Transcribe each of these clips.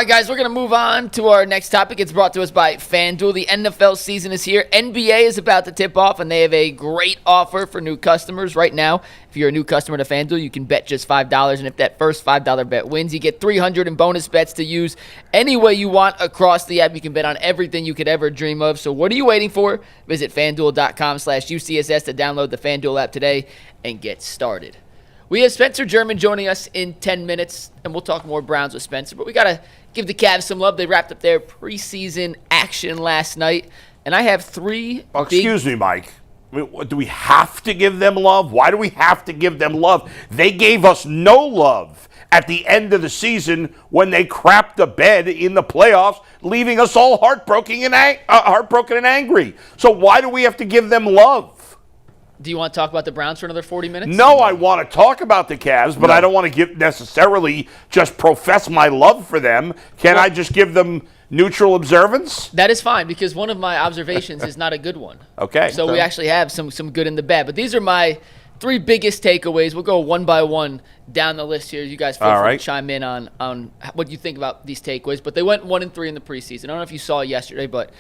All right, guys, we're going to move on to our next topic. It's brought to us by FanDuel. The NFL season is here. NBA is about to tip off, and they have a great offer for new customers right now. If you're a new customer to FanDuel, you can bet just $5, and if that first $5 bet wins, you get $300 in bonus bets to use any way you want across the app. You can bet on everything you could ever dream of. So what are you waiting for? Visit FanDuel.com/UCSS to download the FanDuel app today and get started. We have Spencer German joining us in 10 minutes, and we'll talk more Browns with Spencer. But we got to give the Cavs some love. They wrapped up their preseason action last night, and I have three Excuse me, Mike. I mean, do we have to give them love? Why do we have to give them love? They gave us no love at the end of the season when they crapped the bed in the playoffs, leaving us all heartbroken and angry. So why do we have to give them love? Do you want to talk about the Browns for another 40 minutes? No, I want to talk about the Cavs, but I don't want to necessarily just profess my love for them. Can I just give them neutral observance? That is fine, because one of my observations is not a good one. Okay. So we actually have some good and the bad. But these are my three biggest takeaways. We'll go one by one down the list here. You guys feel free to chime in on what you think about these takeaways. But they went 1-3 in the preseason. I don't know if you saw yesterday, but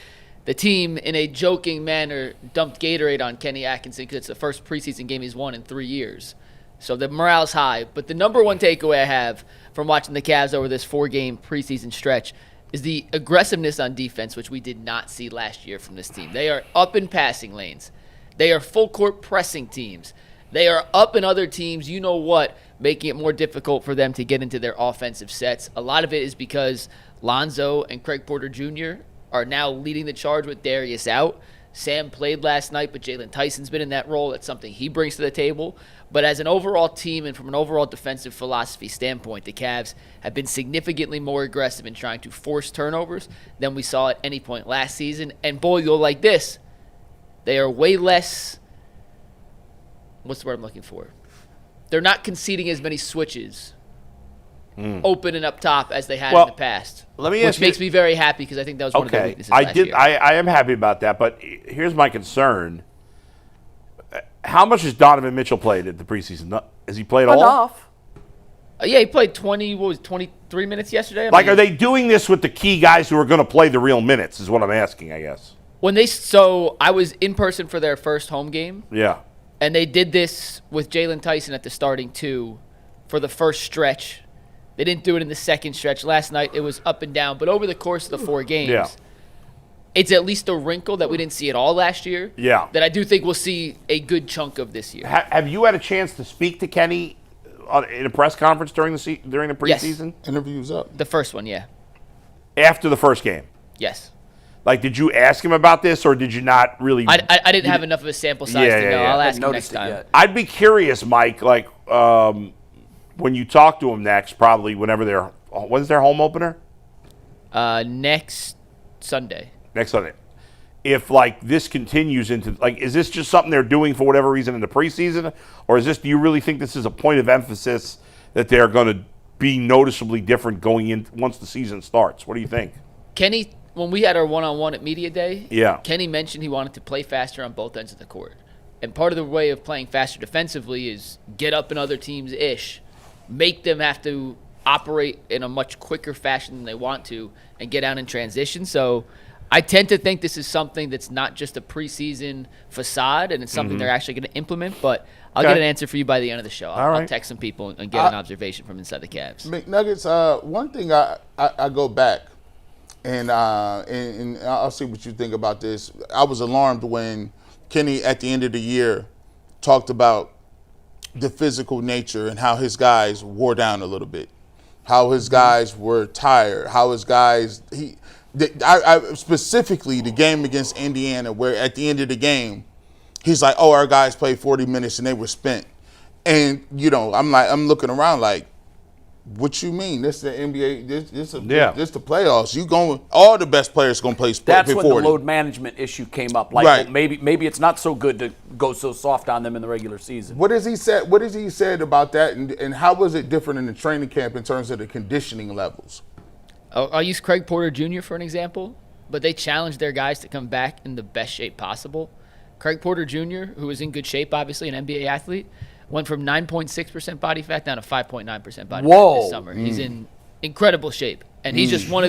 the team, in a joking manner, dumped Gatorade on Kenny Atkinson because it's the first preseason game he's won in 3 years. So the morale's high. But the number one takeaway I have from watching the Cavs over this 4-game preseason stretch is the aggressiveness on defense, which we did not see last year from this team. They are up in passing lanes. They are full-court pressing teams. They are up in other teams, you know what, making it more difficult for them to get into their offensive sets. A lot of it is because Lonzo and Craig Porter Jr. are now leading the charge with Darius out. Sam played last night, but Jalen Tyson's been in that role. That's something he brings to the table. But as an overall team and from an overall defensive philosophy standpoint, the Cavs have been significantly more aggressive in trying to force turnovers than we saw at any point last season. And boy, you'll like this. They are way less, what's the word I'm looking for? They're not conceding as many switches open and up top as they had in the past. Which makes me very happy, because I think that was one of their weaknesses last year. I am happy about that, but here's my concern. How much has Donovan Mitchell played at the preseason? Has he played all? Enough. Yeah, he played 23 minutes yesterday. Are they doing this with the key guys who are going to play the real minutes is what I'm asking, I guess. So I was in person for their first home game. Yeah. And they did this with Jalen Tyson at the starting two for the first stretch. They didn't do it in the second stretch. Last night it was up and down. But over the course of the 4 games, it's at least a wrinkle that we didn't see at all last year. Yeah. That I do think we'll see a good chunk of this year. Have you had a chance to speak to Kenny in a press conference during the preseason? Yes. Interviews up. The first one, yeah. After the first game? Yes. Did you ask him about this, or did you not really? I didn't have enough of a sample size to know. I'll ask him next time. I'd be curious, Mike, when you talk to him next, probably when's their home opener? Next Sunday. Next Sunday. If this continues into is this just something they're doing for whatever reason in the preseason, or do you really think this is a point of emphasis that they're going to be noticeably different going in once the season starts? What do you think? Kenny, when we had our one-on-one at Media Day, Kenny mentioned he wanted to play faster on both ends of the court. And part of the way of playing faster defensively is get up in other teams' ish, make them have to operate in a much quicker fashion than they want to, and get out in transition. So I tend to think this is something that's not just a preseason facade, and it's something they're actually going to implement. But I'll get an answer for you by the end of the show. I'll text some people and get an observation from inside the Cavs. McNuggets, one thing I go back, and I'll see what you think about this. I was alarmed when Kenny, at the end of the year, talked about the physical nature and how his guys wore down a little bit, how his guys were tired, how his guys specifically the game against Indiana, where at the end of the game, he's like, "Oh, our guys played 40 minutes and they were spent," and I'm looking around like, what you mean? This is the NBA. This the playoffs. All the best players going to play. That's when the load management issue came up. Well, maybe it's not so good to go so soft on them in the regular season. What has he said about that, and how was it different in the training camp in terms of the conditioning levels? I'll use Craig Porter Jr. for an example, but they challenged their guys to come back in the best shape possible. Craig Porter Jr., who is in good shape, obviously an NBA athlete, went from 9.6% body fat down to 5.9% body fat this summer. He's in incredible shape. And he's just one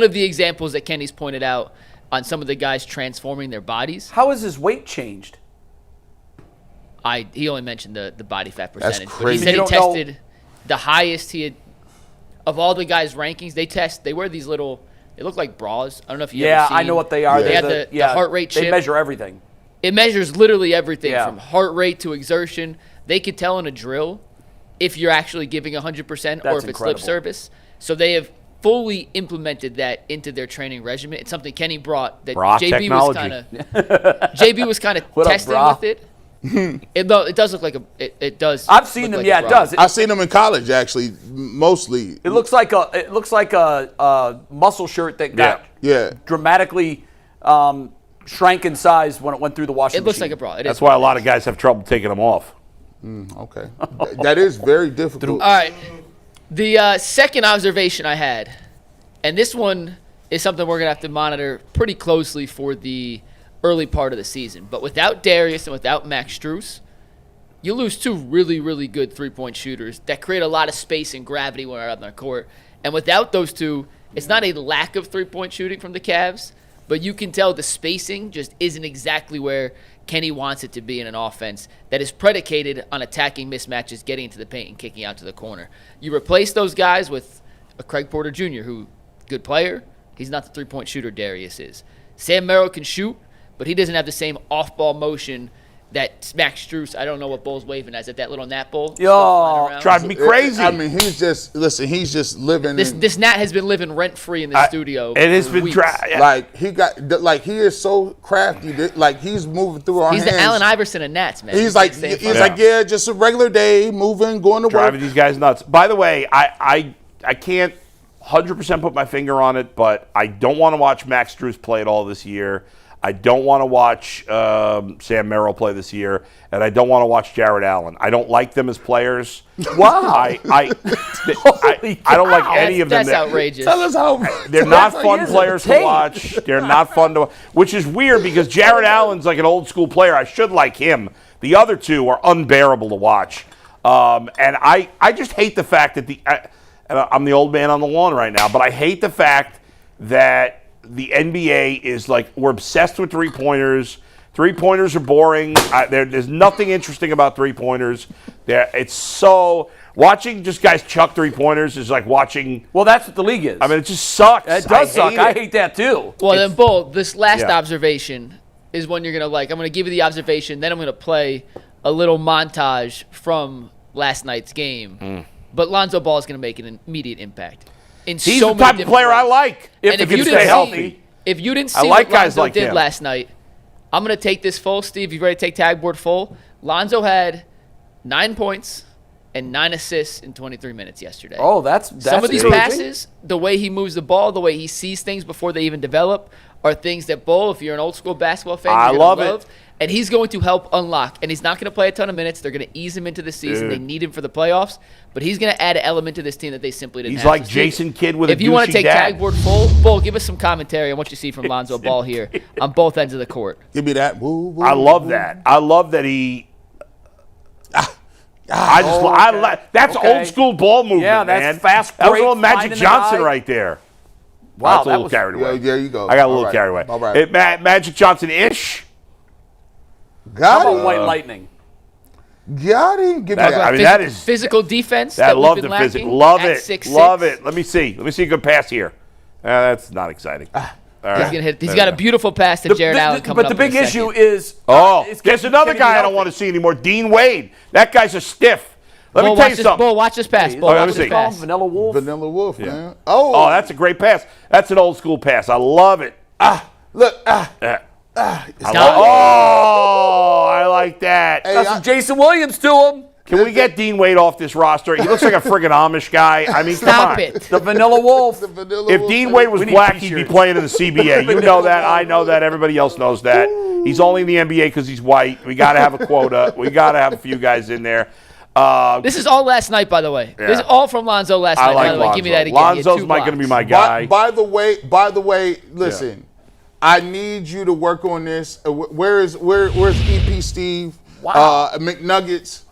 of the examples that Kenny's pointed out on some of the guys transforming their bodies. How has his weight changed? He only mentioned the body fat percentage. That's But he crazy. said You he don't know- tested the highest he had of all the guys' rankings. They wear these little, they look like bras. I don't know if you ever seen. I know what they are. They have the heart rate chip. They measure everything. It measures literally everything Yeah. from heart rate to exertion. They could tell in a drill if you're actually giving 100% or That's if it's incredible. lip service. So they have fully implemented that into their training regimen. It's something Kenny brought that Bra JB technology. was kind of What up, testing bra? with it. It does look like it does. I've seen look them. like Yeah, a it bra. does. I've seen them in college, actually, mostly. It looks like a muscle shirt that got Yeah. dramatically shrank in size when it went through the washing It looks machine. like a bra. It That's is. why a lot of guys have trouble taking them off. Okay. That is very difficult. All right. The second observation I had, and this one is something we're going to have to monitor pretty closely for the early part of the season. But without Darius and without Max Strus, you lose two really, really good three-point shooters that create a lot of space and gravity when they're out on the court. And without those two, it's not a lack of three-point shooting from the Cavs, but you can tell the spacing just isn't exactly where Kenny wants it to be in an offense that is predicated on attacking mismatches, getting into the paint, and kicking out to the corner. You replace those guys with a Craig Porter Jr., who, good player, he's not the three-point shooter Darius is. Sam Merrill can shoot, but he doesn't have the same off-ball motion that Max Strus, I don't know what Bull's waving as, at that little Nat Bowl. Driving me crazy. I mean, he's just living. This Nat has been living rent-free in the studio. It has for been weeks. like he is so crafty. Like he's moving through our He's hands. the Allen Iverson of Nats, man. He's like just a regular day, moving, going to work. Driving these guys nuts. By the way, I can't 100% put my finger on it, but I don't want to watch Max Strus play at all this year. I don't want to watch Sam Merrill play this year, and I don't want to watch Jared Allen. I don't like them as players. Wow. I don't like any of them. That's outrageous. Tell us how They're not That's fun like, players to tape. watch. They're not fun to watch, which is weird because Jared Allen's like an old school player. I should like him. The other two are unbearable to watch. And I just hate the fact that and I'm the old man on the lawn right now, but I hate the fact that the NBA is like, we're obsessed with three-pointers. Three-pointers are boring. There's nothing interesting about three-pointers. It's so... Watching just guys chuck three-pointers is like watching... Well, that's what the league is. I mean, it just sucks. It does suck. I it. hate that too. Well, then, Bull, this last Yeah. observation is one you're going to like. I'm going to give you the observation, then I'm going to play a little montage from last night's game. But Lonzo Ball is going to make an immediate impact. He's so the many type of different player I ways. like. And If he can didn't stay see- healthy. If you didn't I see like what guys Lonzo like did him. last night, I'm going to take this full. Steve, you ready to take tag board full? Lonzo had 9 points and 9 assists in 23 minutes yesterday. Oh, that's Some of these encouraging. passes, the way he moves the ball, the way he sees things before they even develop, are things that, Bull, if you're an old school basketball fan, I you're gonna love it. love. And he's going to help unlock. And he's not going to play a ton of minutes. They're going to ease him into the season. Dude. They need him for the playoffs. But he's going to add an element to this team that they simply didn't He's have. like So, Steve, Jason Kidd with a if you want to douchey take dad. tag board full, Bull, give us some commentary on what you see from Lonzo Ball here on both ends of the court. Give me that. Woo, woo, I love woo. that. I love that he... That's Okay. old school ball movement, Yeah, that's man. fast That was a break, little Magic finding the Johnson guy. right there. Wow, That's a that little was carried away. There you go. I got a little All right. carried away. All right. Magic Johnson-ish. Got How about him. White Lightning? Got him. Give me That- that. I mean, that is... Physical defense I that we've love been the lacking physical. Love at it. 6'6". Love it. Let me see. Let me see a good pass here. That's not exciting. All right. He's gonna hit. He's There got we a go. beautiful pass to Jared Allen coming But up the in big a issue second. is There's another guy I don't want to see anymore. Dean Wade. That guy's a stiff. Let Bull, me tell watch you this, something. Bull, watch this pass. Bull, let me watch this see. pass. Vanilla Wolf. Vanilla Wolf, man. Oh, that's a great pass. That's an old school pass. I love it. Look. I like that. Hey, Got some Jason Williams to him. Can we get Dean Wade off this roster? He looks like a friggin' Amish guy. I mean, come Stop on. it. The Vanilla Wolf. the Vanilla If Wolf, Dean man. Wade was We need black, he'd be t-shirts. playing in the CBA. You know that. I know that. Everybody else knows that. He's only in the NBA because he's white. We got to have a quota. We got to have a few guys in there. This is all last night, by the way. Yeah. This is all from Lonzo last I night. like By the way, Lonzo. give me that again. He had Lonzo's 2 going to be blocks. my guy. By the way, listen. I need you to work on this. Where's EP Steve? Wow. McNuggets.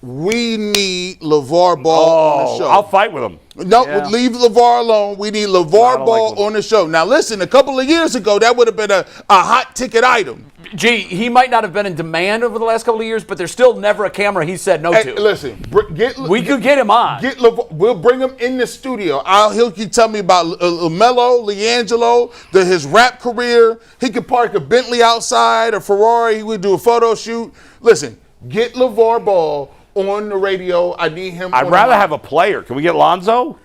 we need LeVar Ball on the show. I'll fight with him. No, leave LeVar alone. We need LeVar Ball on the show. Now, listen, a couple of years ago, that would have been a hot ticket item. Gee, he might not have been in demand over the last couple of years, but there's still never a camera he said no to. Listen, we could get him on. We'll bring him in the studio. He'll keep telling me about LaMelo, LiAngelo, his rap career. He could park a Bentley outside, a Ferrari. He would do a photo shoot. Listen, get LeVar Ball on the radio. I need him. I'd rather have a player. Can we get Lonzo?